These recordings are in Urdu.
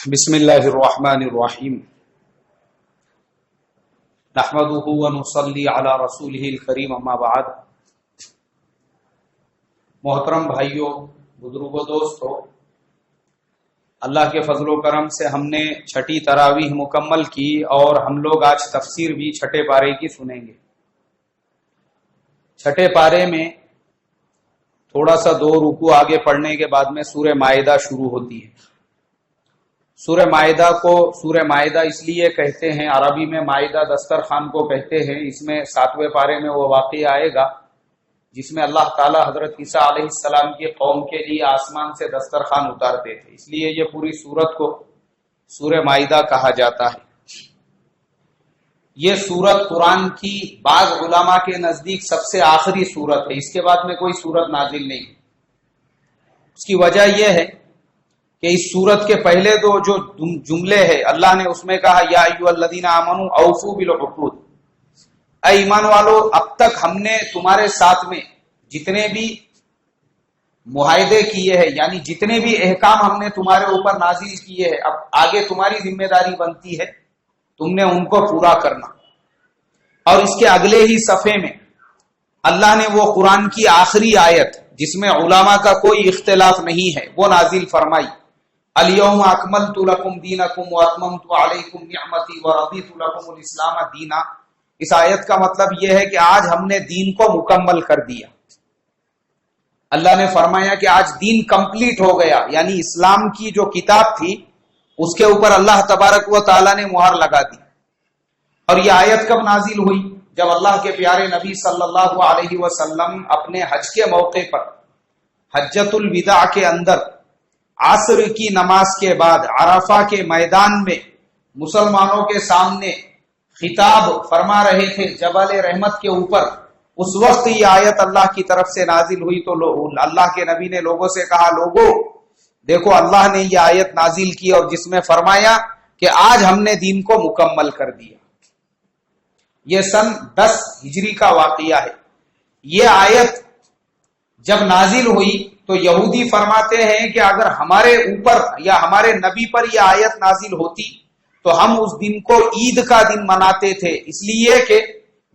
بسم اللہ الرحمن الرحیم نحمده ونصلی علی رسولہ الکریم اما بعد۔ محترم بھائیوں، بزرگوں، دوستوں، اللہ کے فضل و کرم سے ہم نے چھٹی تراویح مکمل کی اور ہم لوگ آج تفسیر بھی چھٹے پارے کی سنیں گے۔ چھٹے پارے میں تھوڑا سا 2 رکوع آگے پڑھنے کے بعد میں سورہ مائدہ شروع ہوتی ہے۔ سورہ مائدہ کو سورہ مائدہ اس لیے کہتے ہیں، عربی میں مائدہ دسترخوان کو کہتے ہیں۔ اس میں 7ویں پارے میں وہ واقعہ آئے گا جس میں اللہ تعالیٰ حضرت عیسیٰ علیہ السلام کی قوم کے لیے آسمان سے دسترخوان اتارتے تھے، اس لیے یہ پوری سورت کو سورہ مائدہ کہا جاتا ہے۔ یہ سورت قرآن کی بعض علماء کے نزدیک سب سے آخری سورت ہے، اس کے بعد میں کوئی سورت نازل نہیں۔ اس کی وجہ یہ ہے کہ اس سورت کے پہلے جو جملے ہیں، اللہ نے اس میں کہا یا ایھا الذین آمنوا اوفوا بالعقود، اے ایمان والو، اب تک ہم نے تمہارے ساتھ میں جتنے بھی معاہدے کیے ہیں، یعنی جتنے بھی احکام ہم نے تمہارے اوپر نازل کیے ہیں، اب آگے تمہاری ذمہ داری بنتی ہے تم نے ان کو پورا کرنا۔ اور اس کے اگلے ہی صفحے میں اللہ نے وہ قرآن کی آخری آیت جس میں علماء کا کوئی اختلاف نہیں ہے وہ نازل فرمائی، الیوم اکملت لکم دینکم واتممت علیکم نعمتی ورضیت لکم الاسلام دینا۔ اس آیت کا مطلب یہ ہے کہ آج ہم نے دین کو مکمل کر دیا۔ اللہ نے فرمایا کہ آج دین کمپلیٹ ہو گیا، یعنی اسلام کی جو کتاب تھی اس کے اوپر اللہ تبارک و تعالیٰ نے مہر لگا دی۔ اور یہ آیت کب نازل ہوئی؟ جب اللہ کے پیارے نبی صلی اللہ علیہ وسلم اپنے حج کے موقع پر حجۃ الوداع کے اندر عصر کی نماز کے بعد عرفہ کے میدان میں مسلمانوں کے سامنے خطاب فرما رہے تھے جبل رحمت کے اوپر، اس وقت یہ آیت اللہ کی طرف سے نازل ہوئی۔ تو اللہ کے نبی نے لوگوں سے کہا، لوگوں دیکھو اللہ نے یہ آیت نازل کی اور جس میں فرمایا کہ آج ہم نے دین کو مکمل کر دیا۔ یہ سن 10 ہجری کا واقعہ ہے۔ یہ آیت جب نازل ہوئی تو یہودی فرماتے ہیں کہ اگر ہمارے اوپر یا ہمارے نبی پر یہ آیت نازل ہوتی تو ہم اس دن کو عید کا دن مناتے تھے، اس لیے کہ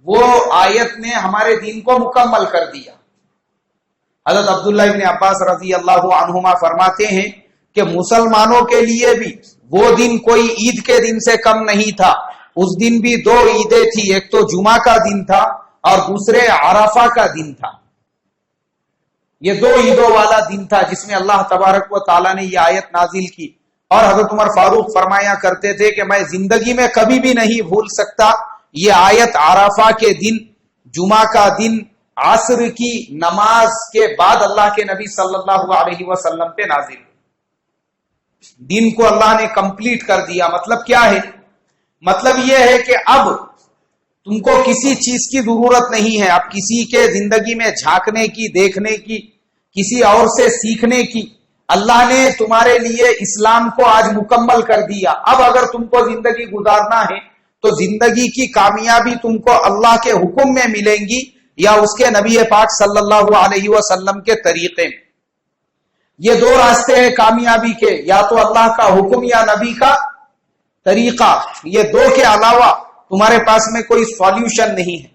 وہ آیت نے ہمارے دین کو مکمل کر دیا۔ حضرت عبداللہ ابن عباس رضی اللہ عنہما فرماتے ہیں کہ مسلمانوں کے لیے بھی وہ دن کوئی عید کے دن سے کم نہیں تھا۔ اس دن بھی 2 عیدیں تھی، ایک تو جمعہ کا دن تھا اور دوسرے عرفہ کا دن تھا۔ یہ 2 عیدوں والا دن تھا جس میں اللہ تبارک و تعالیٰ نے یہ آیت نازل کی۔ اور حضرت عمر فاروق فرمایا کرتے تھے کہ میں زندگی میں کبھی بھی نہیں بھول سکتا یہ آیت عرفہ کے دن، جمعہ کا دن، عصر کی نماز کے بعد اللہ کے نبی صلی اللہ علیہ وسلم پہ نازل ہوئی۔ دن کو اللہ نے کمپلیٹ کر دیا۔ مطلب کیا ہے؟ مطلب یہ ہے کہ اب تم کو کسی چیز کی ضرورت نہیں ہے، اب کسی کے زندگی میں جھانکنے کی، دیکھنے کی، کسی اور سے سیکھنے کی۔ اللہ نے تمہارے لیے اسلام کو آج مکمل کر دیا۔ اب اگر تم کو زندگی گزارنا ہے تو زندگی کی کامیابی تم کو اللہ کے حکم میں ملیں گی یا اس کے نبی پاک صلی اللہ علیہ وسلم کے طریقے میں۔ یہ 2 راستے ہیں کامیابی کے، یا تو اللہ کا حکم یا نبی کا طریقہ۔ یہ 2 کے علاوہ تمہارے پاس میں کوئی سولوشن نہیں ہے۔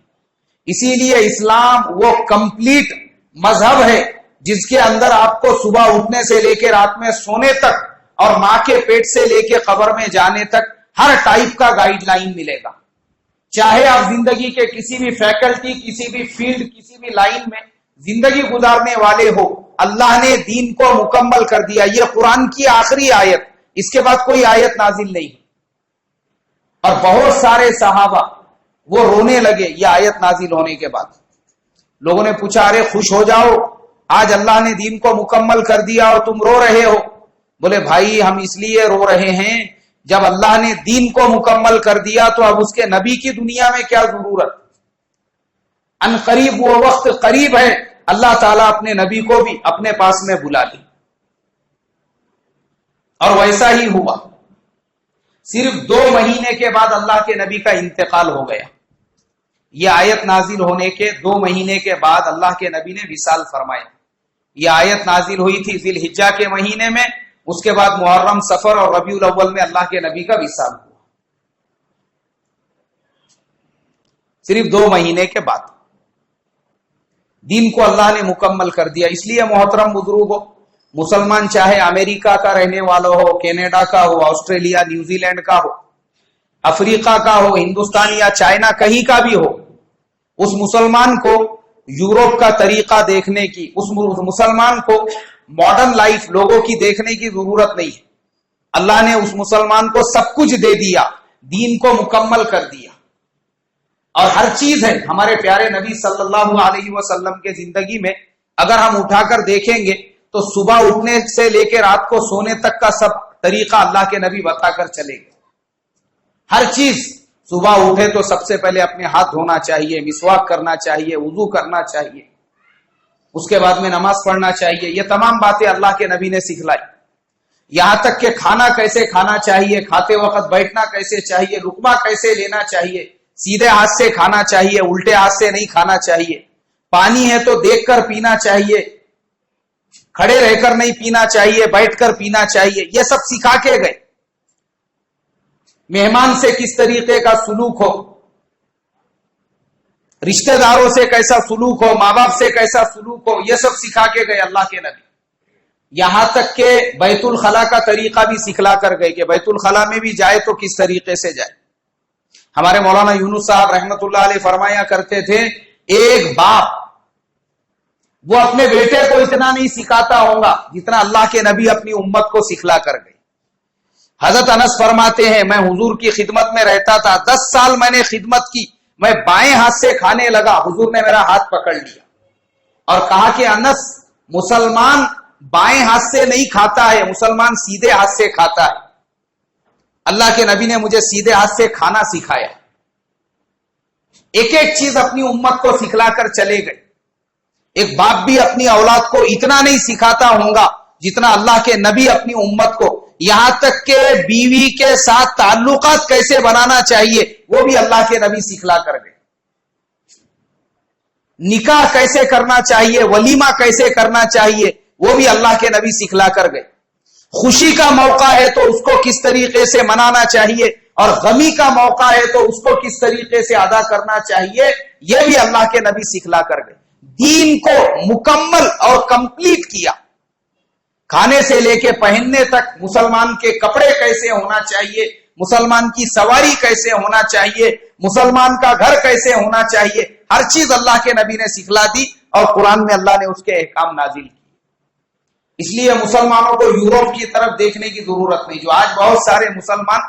اسی لیے اسلام وہ کمپلیٹ مذہب ہے جس کے اندر آپ کو صبح اٹھنے سے لے کے رات میں سونے تک اور ماں کے پیٹ سے لے کے قبر میں جانے تک ہر ٹائپ کا گائیڈ لائن ملے گا۔ چاہے آپ زندگی کے کسی بھی فیکلٹی، کسی بھی فیلڈ، کسی بھی لائن میں زندگی گزارنے والے ہو، اللہ نے دین کو مکمل کر دیا۔ یہ قرآن کی آخری آیت، اس کے بعد کوئی آیت نازل نہیں۔ اور بہت سارے صحابہ وہ رونے لگے یہ آیت نازل ہونے کے بعد۔ لوگوں نے پوچھا، ارے خوش ہو جاؤ، آج اللہ نے دین کو مکمل کر دیا اور تم رو رہے ہو۔ بولے بھائی ہم اس لیے رو رہے ہیں، جب اللہ نے دین کو مکمل کر دیا تو اب اس کے نبی کی دنیا میں کیا ضرورت؟ ان قریب وہ وقت قریب ہے، اللہ تعالیٰ اپنے نبی کو بھی اپنے پاس میں بلا لی۔ اور ویسا ہی ہوا۔ صرف 2 مہینے کے بعد اللہ کے نبی کا انتقال ہو گیا۔ یہ آیت نازل ہونے کے 2 مہینے کے بعد اللہ کے نبی نے وصال فرمایا۔ یہ آیت نازل ہوئی تھی ذی الحجہ کے مہینے میں اس کے بعد محرم، سفر اور ربیع الاول میں اللہ کے نبی کا وصال ہوا، صرف 2 مہینے کے بعد دین کو اللہ نے مکمل کر دیا۔ اس لیے محترم بزرگوں، مسلمان چاہے امریکہ کا رہنے والا ہو، کینیڈا کا ہو، آسٹریلیا، نیوزی لینڈ کا ہو، افریقہ کا ہو، ہندوستان یا چائنا کہیں کا بھی ہو، اس مسلمان کو یورپ کا طریقہ دیکھنے کی، اس مسلمان کو ماڈرن لائف لوگوں کی دیکھنے کی ضرورت نہیں ہے۔ اللہ نے اس مسلمان کو سب کچھ دے دیا، دین کو مکمل کر دیا، اور ہر چیز ہے ہمارے پیارے نبی صلی اللہ علیہ وسلم کے زندگی میں۔ اگر ہم اٹھا کر دیکھیں گے تو صبح اٹھنے سے لے کے رات کو سونے تک کا سب طریقہ اللہ کے نبی بتا کر چلے گئے۔ ہر چیز، صبح اٹھے تو سب سے پہلے اپنے ہاتھ دھونا چاہیے، مسواک کرنا چاہیے، وضو کرنا چاہیے، اس کے بعد میں نماز پڑھنا چاہیے۔ یہ تمام باتیں اللہ کے نبی نے سکھلائی۔ یہاں تک کہ کھانا کیسے کھانا چاہیے، کھاتے وقت بیٹھنا کیسے چاہیے، لقمہ کیسے لینا چاہیے، سیدھے ہاتھ سے کھانا چاہیے، الٹے ہاتھ سے نہیں کھانا چاہیے، پانی ہے تو دیکھ کر پینا چاہیے، کھڑے رہ کر نہیں پینا چاہیے، بیٹھ کر پینا چاہیے، یہ سب سکھا کے گئے۔ مہمان سے کس طریقے کا سلوک ہو، رشتہ داروں سے کیسا سلوک ہو، ماں باپ سے کیسا سلوک ہو، یہ سب سکھا کے گئے اللہ کے نبی۔ یہاں تک کہ بیت الخلا کا طریقہ بھی سکھلا کر گئے کہ بیت الخلا میں بھی جائے تو کس طریقے سے جائے۔ ہمارے مولانا یونس صاحب رحمت اللہ علیہ فرمایا کرتے تھے، ایک باپ وہ اپنے بیٹے کو اتنا نہیں سکھاتا ہوگا جتنا اللہ کے نبی اپنی امت کو سکھلا کر گئے۔ حضرت انس فرماتے ہیں، میں حضور کی خدمت میں رہتا تھا، 10 سال میں نے خدمت کی، میں بائیں ہاتھ سے کھانے لگا، حضور نے میرا ہاتھ پکڑ لیا اور کہا کہ انس، مسلمان بائیں ہاتھ سے نہیں کھاتا ہے، مسلمان سیدھے ہاتھ سے کھاتا ہے۔ اللہ کے نبی نے مجھے سیدھے ہاتھ سے کھانا سکھایا۔ ایک ایک چیز اپنی امت کو سکھلا کر چلے گئے۔ ایک باپ بھی اپنی اولاد کو اتنا نہیں سکھاتا ہوگا جتنا اللہ کے نبی اپنی امت کو، یہاں تک کہ بیوی کے ساتھ تعلقات کیسے بنانا چاہیے وہ بھی اللہ کے نبی سکھلا کر گئے۔ نکاح کیسے کرنا چاہیے، ولیمہ کیسے کرنا چاہیے وہ بھی اللہ کے نبی سکھلا کر گئے۔ خوشی کا موقع ہے تو اس کو کس طریقے سے منانا چاہیے، اور غمی کا موقع ہے تو اس کو کس طریقے سے ادا کرنا چاہیے، یہ بھی اللہ کے نبی سکھلا کر گئے۔ دین کو مکمل اور کمپلیٹ کیا، کھانے سے لے کے پہننے تک، مسلمان کے کپڑے کیسے ہونا چاہیے، مسلمان کی سواری کیسے ہونا چاہیے، مسلمان کا گھر کیسے ہونا چاہیے، ہر چیز اللہ کے نبی نے سکھلا دی، اور قرآن میں اللہ نے اس کے احکام نازل کیے۔ اس لیے مسلمانوں کو یورپ کی طرف دیکھنے کی ضرورت نہیں۔ جو آج بہت سارے مسلمان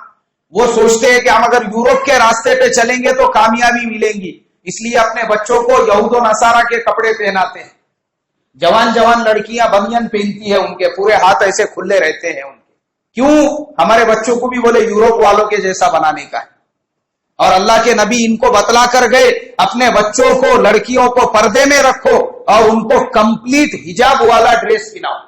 وہ سوچتے ہیں کہ ہم اگر یورپ کے راستے پہ چلیں گے تو کامیابی ملیں گی، اس لیے اپنے بچوں کو یہود و نصارہ کے کپڑے پہناتے ہیں۔ جوان جوان لڑکیاں بنیان پہنتی ہیں، ان کے پورے ہاتھ ایسے کھلے رہتے ہیں ان کے۔ کیوں؟ ہمارے بچوں کو بھی بولے یورپ والوں کے جیسا بنانے کا ہے۔ اور اللہ کے نبی ان کو بتلا کر گئے، اپنے بچوں کو، لڑکیوں کو پردے میں رکھو اور ان کو کمپلیٹ حجاب والا ڈریس پہناؤ۔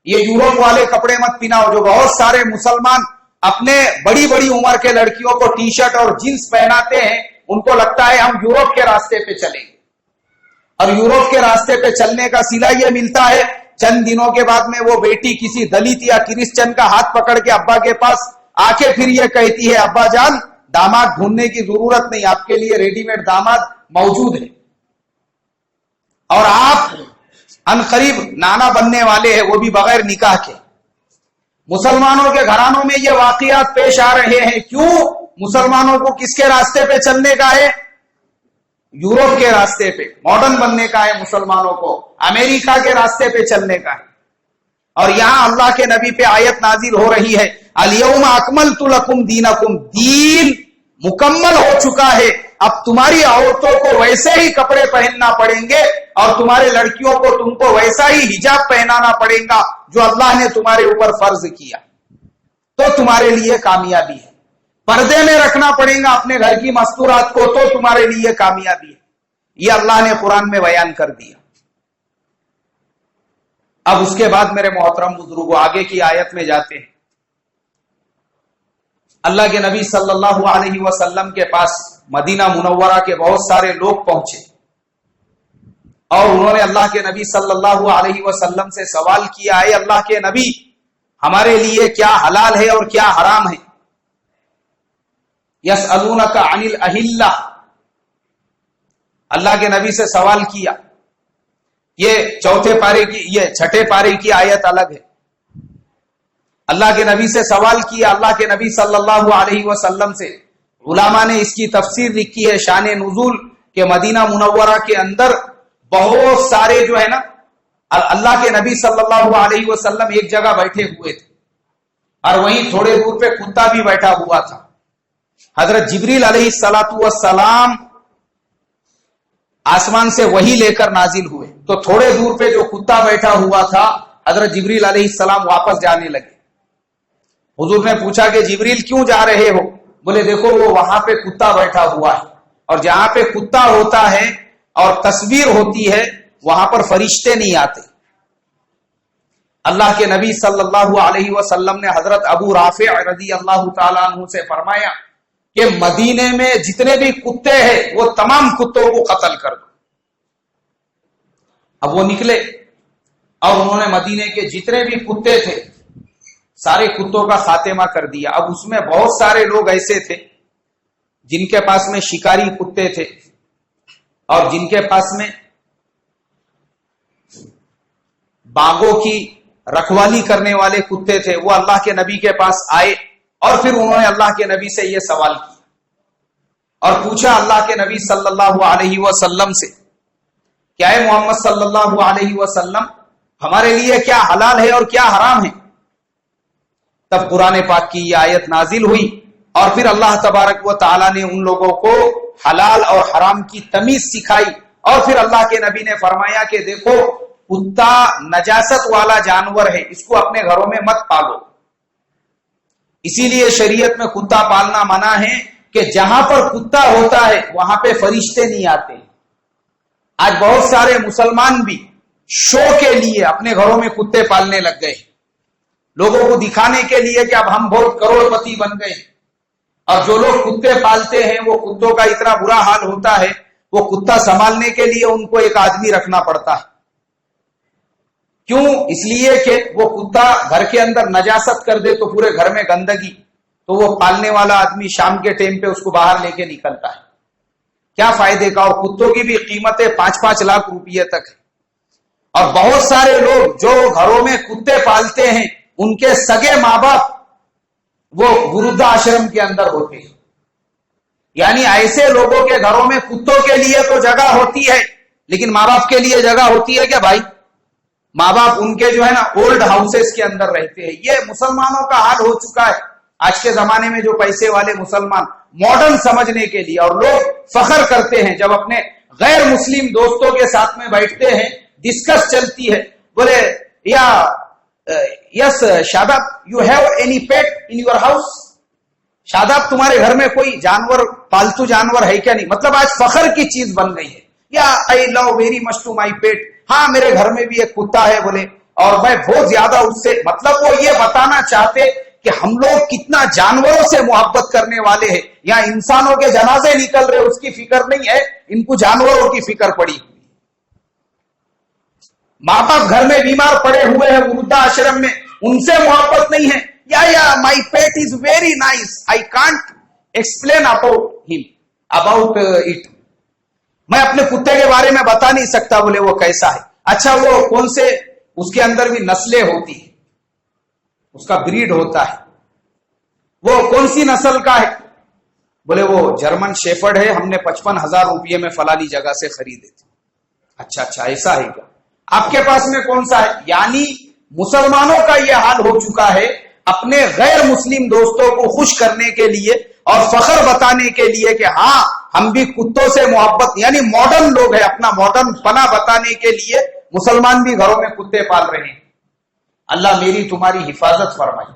یہ یورپ والے کپڑے مت پہناؤ۔ جو بہت سارے مسلمان اپنے بڑی بڑی عمر کے لڑکیوں کو ٹی شرٹ اور جینس پہناتے ہیں، ان کو لگتا ہے ہم یورپ کے راستے پہ چلیں گے، اور یورپ کے راستے پہ چلنے کا صلہ یہ ملتا ہے، چند دنوں کے بعد میں وہ بیٹی کسی دلت یا کرسچن کا ہاتھ پکڑ کے ابا کے پاس آ کے پھر یہ کہتی ہے، ابا جان داماد ڈھونڈنے کی ضرورت نہیں، آپ کے لیے ریڈی میڈ داماد موجود ہے، اور آپ عنقریب نانا بننے والے ہیں، وہ بھی بغیر نکاح کے۔ مسلمانوں کے گھرانوں میں یہ واقعات پیش آ رہے ہیں۔ کیوں؟ مسلمانوں کو کس کے راستے پہ چلنے کا ہے؟ یورپ کے راستے پہ ماڈرن بننے کا ہے، مسلمانوں کو امریکہ کے راستے پہ چلنے کا ہے۔ اور یہاں اللہ کے نبی پہ آیت نازل ہو رہی ہے، الیوم اکملت لکم دینکم، دین مکمل ہو چکا ہے، اب تمہاری عورتوں کو ویسے ہی کپڑے پہننا پڑیں گے، اور تمہارے لڑکیوں کو تم کو ویسا ہی حجاب پہنانا پڑے گا جو اللہ نے تمہارے اوپر فرض کیا، تو تمہارے لیے کامیابی ہے۔ پردے میں رکھنا پڑے گا اپنے گھر کی مستورات کو، تو تمہارے لیے کامیابی ہے۔ یہ اللہ نے قرآن میں بیان کر دیا۔ اب اس کے بعد میرے محترم بزرگوں آگے کی آیت میں جاتے ہیں۔ اللہ کے نبی صلی اللہ علیہ وسلم کے پاس مدینہ منورہ کے بہت سارے لوگ پہنچے، اور انہوں نے اللہ کے نبی صلی اللہ علیہ وسلم سے سوال کیا، اے اللہ کے نبی، ہمارے لیے کیا حلال ہے اور کیا حرام ہے. یسألونک عن الاہلہ، اللہ کے نبی سے سوال کیا. یہ چھٹے پارے کی آیت الگ ہے. اللہ کے نبی سے سوال کیا، اللہ کے نبی صلی اللہ علیہ وسلم سے. علماء نے اس کی تفسیر لکھی ہے شان نزول کہ مدینہ منورہ کے اندر بہت سارے جو ہے نا اللہ کے نبی صلی اللہ علیہ وسلم ایک جگہ بیٹھے ہوئے تھے اور وہیں تھوڑے دور پہ کتا بھی بیٹھا ہوا تھا. حضرت جبریل علیہ الصلوۃ والسلام آسمان سے وحی لے کر نازل ہوئے تو تھوڑے دور پہ جو کتا بیٹھا ہوا تھا حضرت جبریل علیہ السلام واپس جانے لگے. حضور نے پوچھا کہ جبریل کیوں جا رہے ہو؟ بولے دیکھو وہ وہاں پہ کتا بیٹھا ہوا ہے، اور جہاں پہ کتا ہوتا ہے اور تصویر ہوتی ہے وہاں پر فرشتے نہیں آتے. اللہ کے نبی صلی اللہ علیہ وسلم نے حضرت ابو رافع رضی اللہ تعالیٰ عنہ سے فرمایا کہ مدینے میں جتنے بھی کتے ہیں وہ تمام کتوں کو قتل کر دو. اب وہ نکلے اور انہوں نے مدینے کے جتنے بھی کتے تھے سارے کتوں کا خاتمہ کر دیا. اب اس میں بہت سارے لوگ ایسے تھے جن کے پاس میں شکاری کتے تھے اور جن کے پاس میں باغوں کی رکھوالی کرنے والے کتے تھے. وہ اللہ کے نبی کے پاس آئے اور پھر انہوں نے اللہ کے نبی سے یہ سوال کیا اور پوچھا اللہ کے نبی صلی اللہ علیہ وسلم سے کیا ہے محمد صلی اللہ علیہ وسلم ہمارے لیے کیا حلال ہے اور کیا حرام ہے. تب قرآن پاک کی یہ آیت نازل ہوئی اور پھر اللہ تبارک و تعالیٰ نے ان لوگوں کو حلال اور حرام کی تمیز سکھائی. اور پھر اللہ کے نبی نے فرمایا کہ دیکھو کتا نجاست والا جانور ہے، اس کو اپنے گھروں میں مت پالو. اسی لیے شریعت میں کتا پالنا منع ہے کہ جہاں پر کتا ہوتا ہے وہاں پہ فرشتے نہیں آتے. آج بہت سارے مسلمان بھی شو کے لیے اپنے گھروں میں کتے پالنے لگ گئے، لوگوں کو دکھانے کے لیے کہ اب ہم بہت کروڑ پتی بن گئے. اور جو لوگ کتے پالتے ہیں وہ کتوں کا اتنا برا حال ہوتا ہے، وہ کتا سنبھالنے کے لیے ان کو ایک آدمی رکھنا پڑتا ہے. کیوں؟ اس لیے کہ وہ کتا گھر کے اندر نجاست کر دے تو پورے گھر میں گندگی، تو وہ پالنے والا آدمی شام کے ٹائم پہ اس کو باہر لے کے نکلتا ہے. کیا فائدے کا؟ اور کتوں کی بھی قیمتیں 5-5 لاکھ روپیے تک ہے. اور بہت سارے لوگ جو گھروں میں کتے پالتے ہیں ان کے سگے ماں باپ وہ ورد آشرم کے اندر ہوتے ہیں. یعنی ایسے لوگوں کے گھروں میں کتوں کے لیے تو جگہ ہوتی ہے لیکن ماں باپ کے لیے جگہ ہوتی ہے کیا بھائی؟ ماں باپ ان کے جو ہے نا اولڈ ہاؤسز کے اندر رہتے ہیں. یہ مسلمانوں کا حال ہو چکا ہے آج کے زمانے میں. جو پیسے والے مسلمان ماڈرن سمجھنے کے لیے، اور لوگ فخر کرتے ہیں جب اپنے غیر مسلم دوستوں کے ساتھ میں بیٹھتے ہیں ڈسکس چلتی ہے، بولے یا yes Shadab you have any pet in your house? Shadab تمہارے گھر میں کوئی جانور، پالتو جانور ہے کیا؟ نہیں. مطلب آج فخر کی چیز بن گئی ہے. یا آئی لو ویری مچ ٹو مائی پیٹ، ہاں میرے گھر میں بھی ایک کتا ہے بولے اور میں بہت زیادہ اس سے، مطلب وہ یہ بتانا چاہتے کہ ہم لوگ کتنا جانوروں سے محبت کرنے والے ہیں. یا انسانوں کے جنازے نکل رہے اس کی فکر نہیں ہے، ان کو جانوروں کی فکر پڑی. ماں باپ گھر میں بیمار پڑے ہوئے ہیں وردھا آشرم میں، ان سے محبت نہیں ہے. یا my pet is very nice, I can't explain about it. میں اپنے کتے کے بارے میں بتا نہیں سکتا بولے وہ کیسا ہے. اچھا وہ کون سے، اس کے اندر بھی نسلیں ہوتی ہیں، اس کا بریڈ ہوتا ہے. وہ کون سی نسل کا ہے؟ بولے وہ جرمن شیفرڈ ہے، ہم نے 55,000 روپئے میں فلانی جگہ سے خریدے تھے. اچھا ایسا ہے کیا؟ آپ کے پاس میں کون سا ہے؟ یعنی مسلمانوں کا یہ حال ہو چکا ہے، اپنے غیر مسلم دوستوں کو خوش کرنے کے لیے اور فخر بتانے کے لیے کہ ہاں ہم بھی کتوں سے محبت، یعنی ماڈرن لوگ ہیں، اپنا ماڈرن پنا بتانے کے لیے مسلمان بھی گھروں میں کتے پال رہے ہیں. اللہ میری تمہاری حفاظت فرمائے.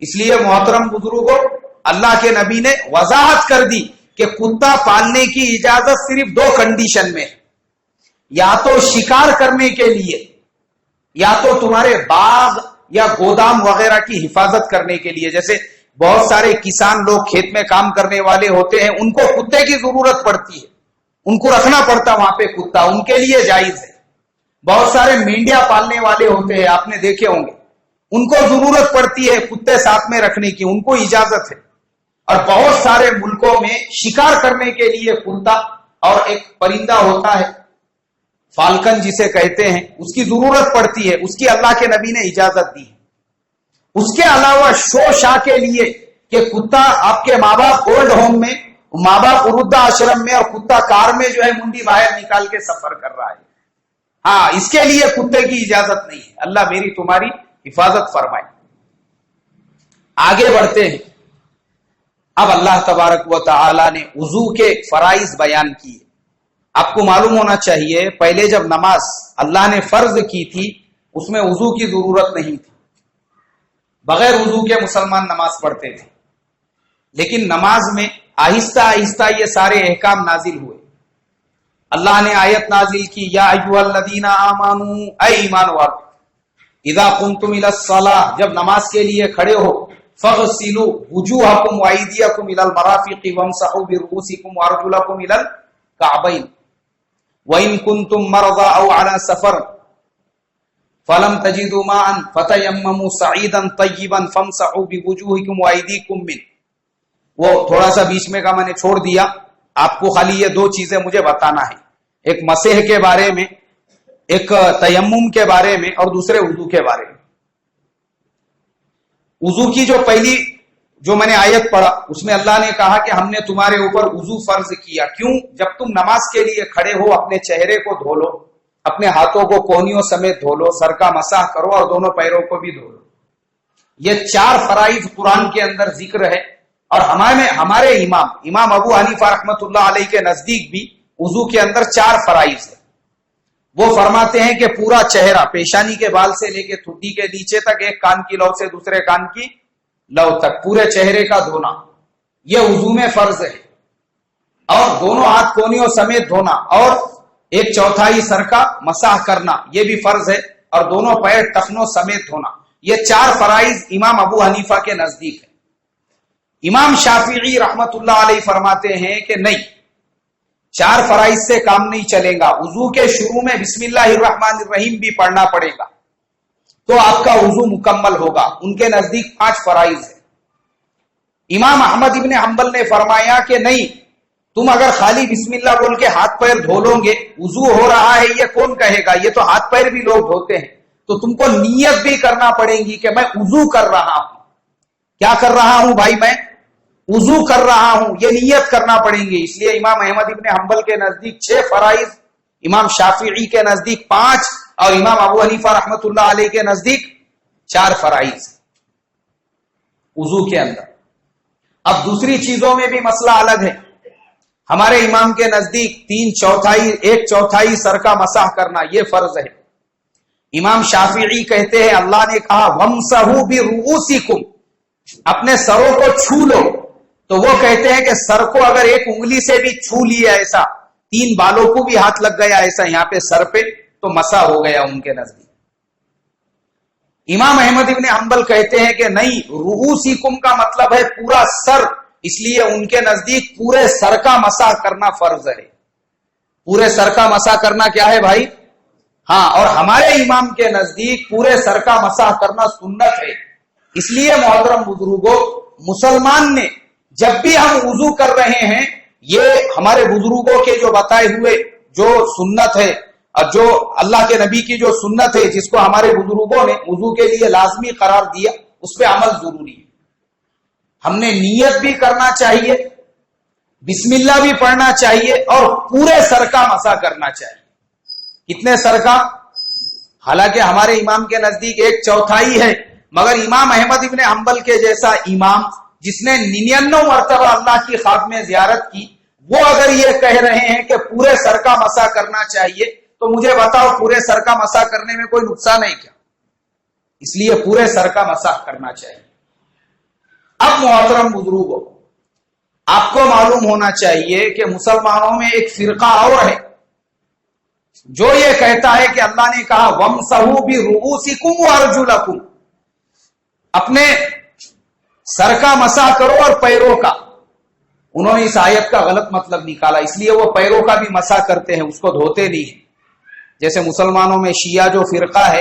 اس لیے محترم بزرگوں، اللہ کے نبی نے وضاحت کر دی کہ کتا پالنے کی اجازت صرف 2 کنڈیشن میں ہے. یا تو شکار کرنے کے لیے، یا تو تمہارے باغ یا گودام وغیرہ کی حفاظت کرنے کے لیے. جیسے بہت سارے کسان لوگ کھیت میں کام کرنے والے ہوتے ہیں، ان کو کتے کی ضرورت پڑتی ہے، ان کو رکھنا پڑتا وہاں پہ کتا، ان کے لیے جائز ہے. بہت سارے مینڈیا پالنے والے ہوتے ہیں، آپ نے دیکھے ہوں گے، ان کو ضرورت پڑتی ہے کتے ساتھ میں رکھنے کی، ان کو اجازت ہے. اور بہت سارے ملکوں میں شکار کرنے کے لیے کتا اور ایک پرندہ ہوتا ہے فالکن جسے کہتے ہیں، اس کی ضرورت پڑتی ہے، اس کی اللہ کے نبی نے اجازت دی. اس کے علاوہ شو شاہ کے لیے کہ کتا آپ کے ماں باپ اولڈ ہوم میں، ماں باپ وردھا آشرم میں، اور کتا کار میں جو ہے منڈی باہر نکال کے سفر کر رہا ہے، ہاں اس کے لیے کتے کی اجازت نہیں ہے. اللہ میری تمہاری حفاظت فرمائے. آگے بڑھتے ہیں. اب اللہ تبارک و تعالی نے وضو کے فرائض بیان کیے. آپ کو معلوم ہونا چاہیے پہلے جب نماز اللہ نے فرض کی تھی اس میں وضو کی ضرورت نہیں تھی، بغیر وضو کے مسلمان نماز پڑھتے تھے. لیکن نماز میں آہستہ آہستہ یہ سارے احکام نازل ہوئے. اللہ نے آیت نازل کی، یا ایھا الذین آمنوا، اے ایمان والو، اذا قمتم الی الصلاۃ، جب نماز کے لیے کھڑے ہو، فاغسلوا وجوہکم وایدیکم الی المرافق وامسحوا برؤوسکم وارجلکم الی الکعبین وان کنتم مرضى او على سفر فلم تجدوا ماء فتیمموا صعیدا طیبا فامسحوا بوجوہکم وایدیکم منه. وہ تھوڑا سا بیچ میں کا میں نے چھوڑ دیا، آپ کو خالی یہ دو چیزیں مجھے بتانا ہے، ایک مسح کے بارے میں، ایک تیمم کے بارے میں، اور دوسرے وضو کے بارے میں. وضو کی جو پہلی جو میں نے آیت پڑھا اس میں اللہ نے کہا کہ ہم نے تمہارے اوپر وضو فرض کیا. کیوں؟ جب تم نماز کے لیے کھڑے ہو اپنے چہرے کو دھو لو، اپنے ہاتھوں کو کونیوں سمیت دھو لو، سر کا مسح کرو اور دونوں پیروں کو بھی دھو لو. یہ 4 فرائض قرآن کے اندر ذکر ہے. اور ہمارے امام ابو حنیفہ رحمۃ اللہ علیہ کے نزدیک بھی وضو کے اندر 4 فرائض ہے. وہ فرماتے ہیں کہ پورا چہرہ پیشانی کے بال سے لے کے ٹھڈی کے نیچے تک، ایک کان کی لو سے دوسرے کان کی لو تک پورے چہرے کا دھونا یہ وضو میں فرض ہے. اور دونوں ہاتھ کونیوں سمیت دھونا، اور 1/4 سر کا مسح کرنا یہ بھی فرض ہے، اور دونوں پیر ٹخنوں سمیت دھونا. یہ 4 فرائض امام ابو حنیفہ کے نزدیک ہے. امام شافعی رحمت اللہ علیہ فرماتے ہیں کہ نہیں، 4 فرائض سے کام نہیں چلے گا. وضو کے شروع میں بسم اللہ الرحمن الرحیم بھی پڑھنا پڑے گا تو آپ کا وضو مکمل ہوگا. ان کے نزدیک 5 فرائض ہے. امام احمد ابن حنبل نے فرمایا کہ نہیں، تم اگر خالی بسم اللہ بول کے ہاتھ پیر دھو لو گے، وضو ہو رہا ہے یہ کون کہے گا، یہ تو ہاتھ پیر بھی لوگ دھوتے ہیں، تو تم کو نیت بھی کرنا پڑے گی کہ میں وضو کر رہا ہوں. کیا کر رہا ہوں بھائی؟ میں وضو کر رہا ہوں، یہ نیت کرنا پڑیں گے. اس لیے امام احمد ابن حنبل کے نزدیک 6 فرائض، امام شافعی کے نزدیک 5، اور امام ابو حنیفہ رحمت اللہ علیہ کے نزدیک 4 فرائض وضو کے اندر. اب دوسری چیزوں میں بھی مسئلہ الگ ہے. ہمارے امام کے نزدیک 1/4 سر کا مسح کرنا یہ فرض ہے. امام شافعی کہتے ہیں اللہ نے کہا وَامْسَحُوا بِرُؤُوسِكُمْ، اپنے سروں کو چھو لو، تو وہ کہتے ہیں کہ سر کو اگر ایک انگلی سے بھی چھو لیا، ایسا 3 بالوں کو بھی ہاتھ لگ گیا ایسا یہاں پہ سر پہ، تو مسح ہو گیا ان کے نزدیک. امام احمد ابن حنبل کہتے ہیں کہ نہیں، رؤوسکم کا مطلب ہے پورا سر، اس لیے ان کے نزدیک پورے سر کا مسح کرنا فرض ہے. پورے سر کا مسح کرنا کیا ہے بھائی؟ ہاں. اور ہمارے امام کے نزدیک پورے سر کا مسح کرنا سنت ہے. اس لیے محترم بزرگوں، مسلمان نے جب بھی ہم وضو کر رہے ہیں، یہ ہمارے بزرگوں کے جو بتائے ہوئے جو سنت ہے اور جو اللہ کے نبی کی جو سنت ہے جس کو ہمارے بزرگوں نے وضو کے لیے لازمی قرار دیا، اس پہ عمل ضروری ہے. ہم نے نیت بھی کرنا چاہیے، بسم اللہ بھی پڑھنا چاہیے، اور پورے سر کا مسح کرنا چاہیے. کتنے سر کا؟ حالانکہ ہمارے امام کے نزدیک 1/4 ہے، مگر امام احمد ابن حنبل کے جیسا امام جس نے 99 مرتبہ اللہ کی خاک میں زیارت کی، وہ اگر یہ کہہ رہے ہیں کہ پورے سر کا مسح کرنا چاہیے، تو مجھے بتاؤ پورے سر کا مسح کرنے میں کوئی نقصان ہے کیا؟ اس لیے پورے سر کا مسح کرنا چاہیے. اب محترم بزرگوں، آپ کو معلوم ہونا چاہیے کہ مسلمانوں میں ایک فرقہ اور ہے جو یہ کہتا ہے کہ اللہ نے کہا وَامْسَحُوا بِرُؤُوسِكُمْ وَأَرْجُلَكُمْ، اپنے سر کا مسح کرو اور پیروں کا. انہوں نے اس آیت کا غلط مطلب نکالا، اس لیے وہ پیروں کا بھی مسح کرتے ہیں، اس کو دھوتے نہیں ہیں. جیسے مسلمانوں میں شیعہ جو فرقہ ہے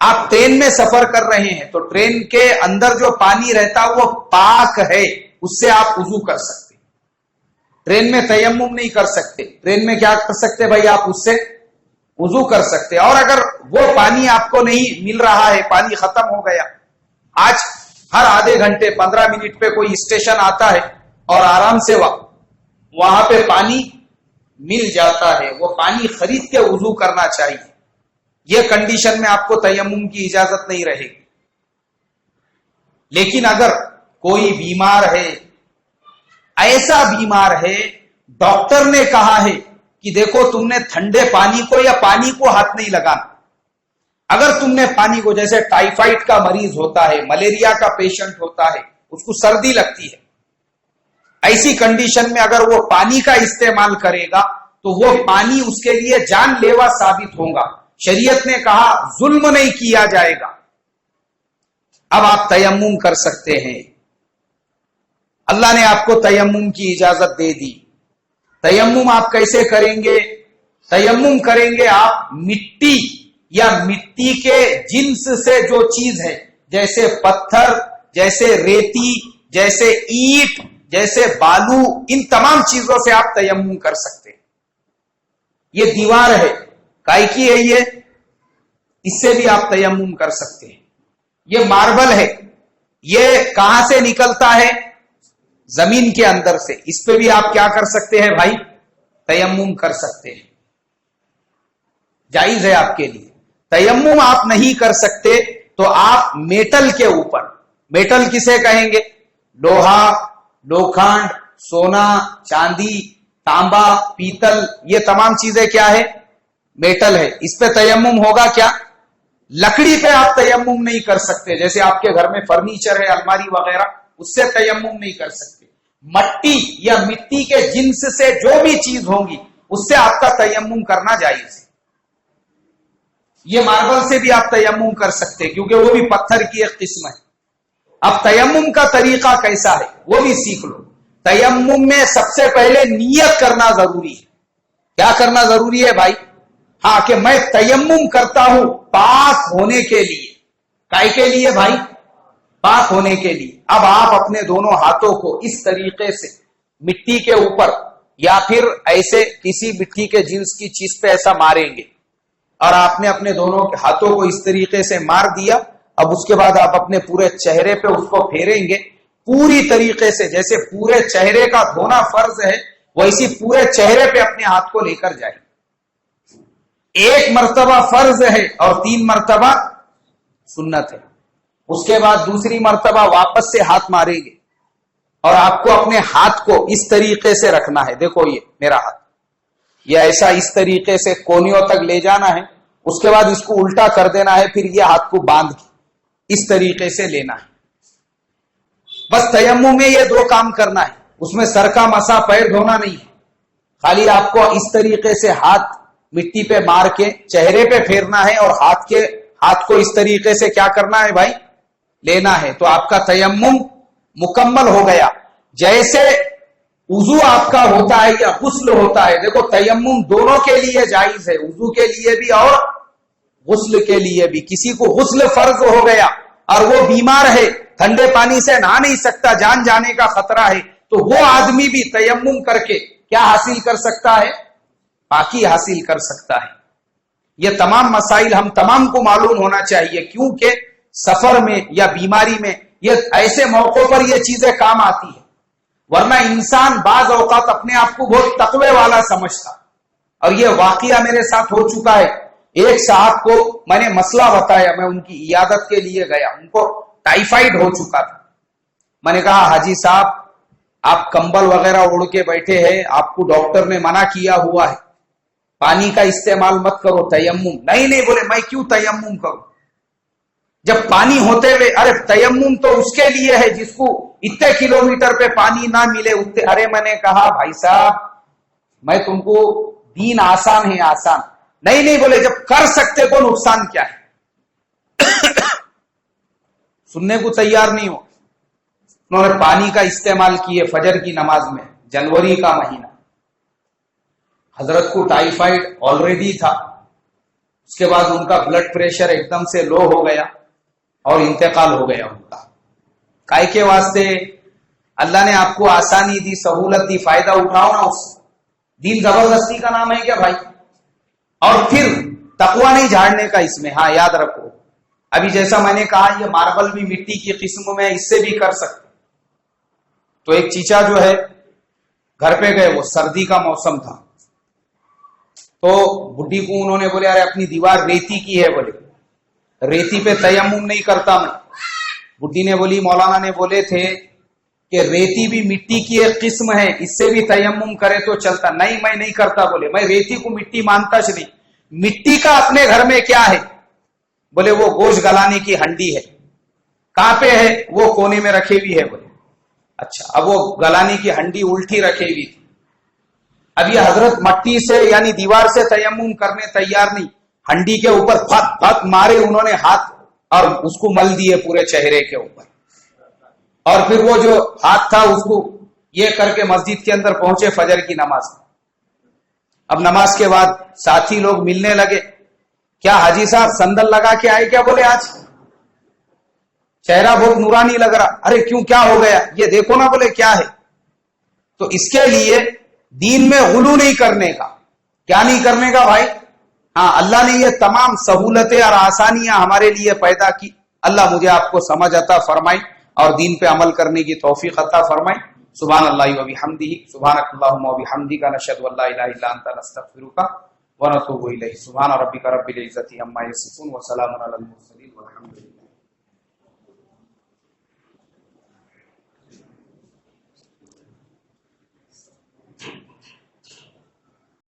آپ ٹرین میں سفر کر رہے ہیں تو ٹرین کے اندر جو پانی رہتا وہ پاک ہے، اس سے آپ وضو کر سکتے. ٹرین میں تیمم نہیں کر سکتے، ٹرین میں کیا کر سکتے بھائی، آپ اس سے وضو کر سکتے. اور اگر وہ پانی آپ کو نہیں مل رہا ہے، پانی ختم ہو گیا، آج ہر آدھے گھنٹے 15 منٹ پہ کوئی اسٹیشن آتا ہے اور آرام سے وہاں پہ پانی مل جاتا ہے، وہ پانی خرید کے وضو کرنا چاہیے. یہ کنڈیشن میں آپ کو تیمم کی اجازت نہیں رہے گی. لیکن اگر کوئی بیمار ہے، ایسا بیمار ہے ڈاکٹر نے کہا ہے کہ دیکھو تم نے ٹھنڈے پانی کو یا پانی کو ہاتھ نہیں لگانا، اگر تم نے پانی کو، جیسے ٹائیفائڈ کا مریض ہوتا ہے، ملیریا کا پیشنٹ ہوتا ہے، اس کو سردی لگتی ہے، ایسی کنڈیشن میں اگر وہ پانی کا استعمال کرے گا تو وہ پانی اس کے لیے جان لیوا ثابت ہوگا. شریعت نے کہا ظلم نہیں کیا جائے گا. اب آپ تیمم کر سکتے ہیں. اللہ نے آپ کو تیمم کی اجازت دے دی. تیمم آپ کیسے کریں گے؟ تیمم کریں گے آپ مٹی یا مٹی کے جنس سے جو چیز ہے، جیسے پتھر، جیسے ریتی، جیسے اینٹ، جیسے بالو، ان تمام چیزوں سے آپ تیمم کر سکتے ہیں. یہ دیوار ہے، کائی کی ہے اس سے بھی آپ تیمم کر سکتے ہیں. یہ ماربل ہے، یہ کہاں سے نکلتا ہے؟ زمین کے اندر سے، اس پہ بھی آپ کیا کر سکتے ہیں بھائی؟ تیمم کر سکتے ہیں. جائز ہے آپ کے لیے. تیمم آپ نہیں کر سکتے تو آپ میٹل کے اوپر، میٹل کسے کہیں گے؟ لوہا، لوکھنڈ، سونا، چاندی، تانبا، پیتل، یہ تمام چیزیں کیا ہے؟ میٹل ہے. اس پہ تیمم ہوگا کیا؟ لکڑی پہ آپ تیمم نہیں کر سکتے. جیسے آپ کے گھر میں فرنیچر ہے، الماری وغیرہ، اس سے تیمم نہیں کر سکتے. مٹی یا مٹی کے جنس سے جو بھی چیز ہوگی اس سے آپ کا تیمم کرنا جائز ہے. یہ ماربل سے بھی آپ تیمم کر سکتے کیونکہ وہ بھی پتھر کی ایک قسم ہے. اب تیمم کا طریقہ کیسا ہے وہ بھی سیکھ لو. تیمم میں سب سے پہلے نیت کرنا ضروری ہے. کیا کرنا ضروری ہے بھائی؟ ہاں، کہ میں تیمم کرتا ہوں پاک ہونے کے لیے. کائے کے لیے بھائی؟ پاک ہونے کے لیے. اب آپ اپنے دونوں ہاتھوں کو اس طریقے سے مٹی کے اوپر یا پھر ایسے کسی مٹی کے جنس کی چیز پہ ایسا ماریں گے، اور آپ نے اپنے دونوں ہاتھوں کو اس طریقے سے مار دیا. اب اس کے بعد آپ اپنے پورے چہرے پہ اس کو پھیریں گے پوری طریقے سے. جیسے پورے چہرے کا دھونا فرض ہے، ویسی پورے چہرے پہ اپنے ہاتھ کو لے کر جائیں. ایک مرتبہ فرض ہے اور 3 مرتبہ سنت ہے. اس کے بعد دوسری مرتبہ واپس سے ہاتھ ماریں گے اور آپ کو اپنے ہاتھ کو اس طریقے سے رکھنا ہے. دیکھو یہ میرا ہاتھ، یہ ایسا اس طریقے سے کونیوں تک لے جانا ہے. اس کے بعد اس کو الٹا کر دینا ہے، پھر یہ ہاتھ کو باندھ کے اس طریقے سے لینا ہے. بس تیمم میں یہ 2 کام کرنا ہے. اس میں سر کا مسا، پیر دھونا نہیں ہے. خالی آپ کو اس طریقے سے ہاتھ مٹی پہ مار کے چہرے پہ پھیرنا ہے اور ہاتھ کو اس طریقے سے کیا کرنا ہے بھائی؟ لینا ہے. تو آپ کا تیمم مکمل ہو گیا. جیسے وضو آپ کا ہوتا ہے یا غسل ہوتا ہے، دیکھو تیمم دونوں کے لیے جائز ہے، وضو کے لیے بھی اور غسل کے لیے بھی. کسی کو غسل فرض ہو گیا اور وہ بیمار ہے، ٹھنڈے پانی سے نہا نہیں سکتا، جان جانے کا خطرہ ہے، تو وہ آدمی بھی تیمم کر کے کیا حاصل کر سکتا ہے؟ پاکی حاصل کر سکتا ہے. یہ تمام مسائل ہم تمام کو معلوم ہونا چاہیے، کیونکہ سفر میں یا بیماری میں یہ ایسے موقعوں پر یہ چیزیں کام آتی ہیں. ورنہ انسان بعض اوقات اپنے آپ کو بہت تقوی والا سمجھتا، اور یہ واقعہ میرے ساتھ ہو چکا ہے. ایک صاحب کو میں نے مسئلہ بتایا، میں ان کی عیادت کے لیے گیا، ان کو ٹائیفائڈ ہو چکا تھا. میں نے کہا حاجی صاحب آپ کمبل وغیرہ اوڑھ کے بیٹھے ہیں، آپ کو ڈاکٹر نے منع کیا ہوا ہے، پانی کا استعمال مت کرو، تیمم. نہیں بولے میں کیوں تیمم کروں جب پانی ہوتے ہوئے؟ ارے تیمم تو اس کے لیے ہے جس کو اتنے کلومیٹر پہ پانی نہ ملے اتنے. ارے میں نے کہا بھائی صاحب میں تم کو دین آسان ہے، آسان. نہیں بولے جب کر سکتے تو نقصان کیا ہے؟ سننے کو تیار نہیں ہو. انہوں نے پانی کا استعمال کیے فجر کی نماز میں. جنوری کا مہینہ، حضرت کو ٹائیفائڈ آلریڈی تھا، اس کے بعد ان کا بلڈ پریشر ایک دم سے لو ہو گیا اور انتقال ہو گیا ان کا. کائے کے واسطے اللہ نے آپ کو آسانی دی، سہولت دی، فائدہ اٹھاؤ نا اس. دین زبردستی کا نام ہے کیا بھائی؟ اور پھر تقوی نہیں جھاڑنے کا اس میں. ہاں یاد رکھو، ابھی جیسا میں نے کہا یہ ماربل بھی مٹی کی قسم میں، اس سے بھی کر سکتے. تو ایک چیچا جو ہے گھر پہ گئے، وہ سردی کا موسم تھا، تو بڈھی کو انہوں نے بولے ارے اپنی دیوار ریتی کی ہے، بولے ریتی پہ تیمم نہیں کرتا میں. بڈھی نے بولی مولانا نے بولے تھے کہ ریتی بھی مٹی کی ایک قسم ہے، اس سے بھی تیمم کرے تو چلتا. نہیں میں نہیں کرتا، بولے میں ریتی کو مٹی مانتا نہیں. مٹی کا اپنے گھر میں کیا ہے؟ بولے وہ گوشت گلانے کی ہنڈی ہے. کہاں پہ ہے؟ وہ کونے میں رکھے ہوئی ہے. بولے اچھا. اب وہ گلانے کی ہنڈی الٹی رکھے ہوئی تھی. اب یہ حضرت مٹی سے یعنی دیوار سے تیمم کرنے تیار نہیں، ہنڈی کے اوپر پھت پھت مارے انہوں نے ہاتھ اور اس کو مل دیے پورے چہرے کے اوپر. اور پھر وہ جو ہاتھ تھا اس کو یہ کر کے مسجد کے اندر پہنچے فجر کی نماز. اب نماز کے بعد ساتھی لوگ ملنے لگے، کیا حاجی صاحب سندل لگا کے آئے کیا؟ بولے آج چہرہ بہت نورانی لگ رہا. ارے کیوں، کیا ہو گیا؟ یہ دیکھو نا. بولے کیا ہے؟ تو اس کے لیے دین میں غلو نہیں کرنے کا. کیا نہیں کرنے کا بھائی؟ ہاں اللہ نے یہ تمام سہولتیں اور آسانیاں ہمارے لیے پیدا کی. اللہ مجھے آپ کو سمجھ عطا فرمائے اور دین پہ عمل کرنے کی توفیق عطا فرمائے. سبحان اللہ و بحمدہ، سبحانک اللہم و بحمدک، نشہد ان لا الہ الا انت، نستغفرک ونتوب الیک. سبحان ربک رب العزۃ عما یصفون وسلام علی المرسلین والحمد للہ.